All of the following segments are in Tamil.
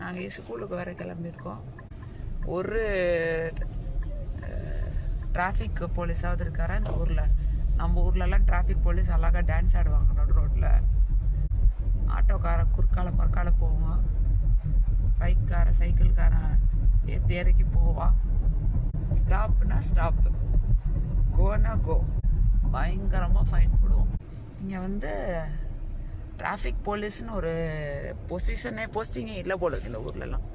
நாங்கள் ஸ்கூலுக்கு வேறு கிளம்பியிருக்கோம். ஒரு டிராஃபிக் போலீஸாவது இருக்காரா இந்த ஊரில்? நம்ம ஊர்லலாம் டிராஃபிக் போலீஸ் அழகாக டான்ஸ் ஆடுவாங்க நடு ரோட்டில். ஆட்டோக்காரன் குறுக்கால மறுக்கால போவான், பைக்கார சைக்கிள்காரன் ஏற்றி இறக்கி போவான். ஸ்டாப்னா ஸ்டாப்பு, கோனா கோ. பயங்கரமாக ஃபைன் போடுவோம். இங்கே வந்து டிராஃபிக் போலீஸ்னு ஒரு போஸ்டிங்கே இல்லை போல இருக்கு இந்த ஊர்லலாம்.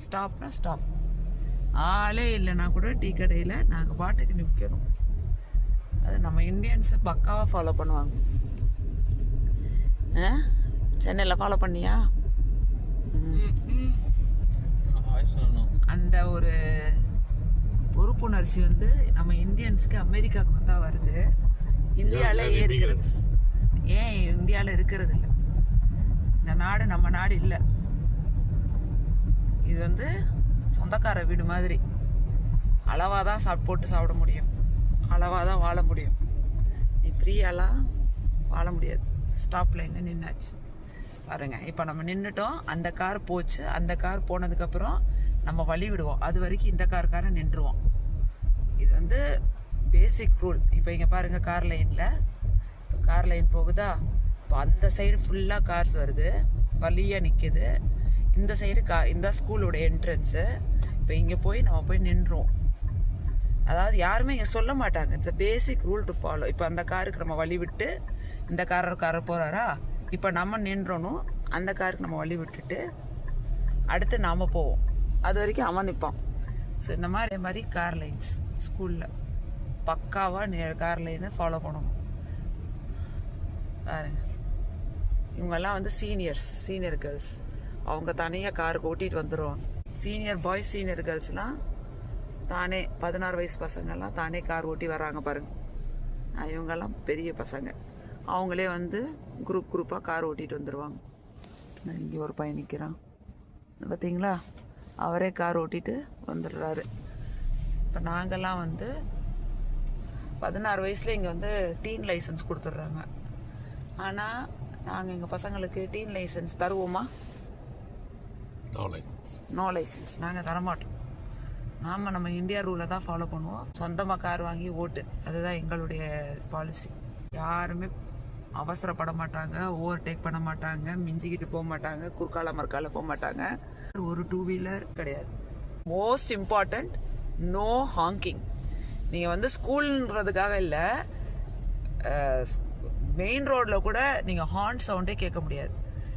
ஸ்டாப்னா ஸ்டாப். ஆளே இல்லைன்னா கூட டீ கடையில் நாங்கள் பாட்டுக்கு நிற்கணும். அது நம்ம இந்தியன்ஸை பக்காவாக ஃபாலோ பண்ணுவாங்க. சென்னையில் ஃபாலோ பண்ணியா? அந்த ஒரு பொறுப்புணர்ச்சி வந்து நம்ம இந்தியன்ஸுக்கு அமெரிக்காவுக்கு வந்தால் வருது. இந்தியாவில் இருக்கிறது ஏன் இந்தியாவில் இருக்கிறது இல்லை? இந்த நாடு நம்ம நாடு இல்லை. இது வந்து சொந்தக்கார வீடு மாதிரி. அளவாக தான் போட்டு சாப்பிட முடியும், அளவாக தான் வாழ முடியும். நீ ஃப்ரீயாலாம் வாழ முடியாது. ஸ்டாப் லைனில் நின்னாச்சு பாருங்கள். இப்போ நம்ம நின்றுட்டோம், அந்த கார் போச்சு. அந்த கார் போனதுக்கப்புறம் நம்ம வழி விடுவோம். அது வரைக்கும் இந்த காருக்காரன் நின்றுவோம். இது வந்து பேசிக் ரூல். இப்போ இங்கே பாருங்கள், கார் லைனில் இப்போ கார் லைன் போகுதா? இப்போ அந்த சைடு ஃபுல்லாக கார்ஸ் வருது, வழியாக நிற்கிது. இந்த சைடு இந்த ஸ்கூலோட என்ட்ரன்ஸு. இப்போ இங்கே போய் நம்ம போய் நின்றுவோம். அதாவது யாருமே இங்கே சொல்ல மாட்டாங்க. It's a basic rule to follow. இப்போ அந்த காருக்கு நம்ம வழி விட்டு இந்த காரர் போகிறாரா, இப்போ நம்ம நின்றணும். அந்த காருக்கு நம்ம வழி விட்டுட்டு அடுத்து நாம் போவோம். அது வரைக்கும் அவன் நிற்பான். ஸோ இந்த மாதிரி கார் லைன்ஸ் ஸ்கூலில் பக்காவாக கார் லைனை ஃபாலோ பண்ணணும் பாருங்க. இவங்கெல்லாம் வந்து சீனியர் கேர்ள்ஸ். அவங்க தனியாக காருக்கு ஓட்டிகிட்டு வந்துடுவாங்க. சீனியர் பாய்ஸ் சீனியர் கேர்ள்ஸ்லாம் தானே 16 வயசு பசங்கள்லாம் தானே கார் ஓட்டி வராங்க பாருங்க. இவங்கெல்லாம் பெரிய பசங்க. அவங்களே வந்து குரூப்பாக கார் ஓட்டிகிட்டு வந்துடுவாங்க. இங்கே ஒரு பையன் நிற்கிறான் பார்த்தீங்களா, அவரே கார் ஓட்டிகிட்டு வந்துடுறாரு. இப்போ நாங்கள்லாம் வந்து 16 வயசில் இங்கே வந்து டீன் லைசன்ஸ் கொடுத்துட்றாங்க. ஆனால் நாங்கள் எங்கள் பசங்களுக்கு டீன் லைசன்ஸ் தருவோமா? நோ லைசன்ஸ் நாங்கள் தரமாட்டோம். நம்ம இந்தியா ரூலை தான் ஃபாலோ பண்ணுவோம். சொந்தமாக கார் வாங்கி ஓட்டு, அதுதான் எங்களுடைய பாலிசி. யாருமே அவசரப்பட மாட்டாங்க, ஓவர்டேக் பண்ண மாட்டாங்க, மிஞ்சிக்கிட்டு போக மாட்டாங்க, குறுக்கால மறுக்கால போக மாட்டாங்க. ஒரு 2 வீலர் கிடையாது. Most important, no hanging. நீங்கள் வந்து ஸ்கூல்ன்றதுக்காக இல்லை, மெயின் ரோடில் கூட நீங்கள் ஹார்ன் சவுண்டே கேட்க முடியாது.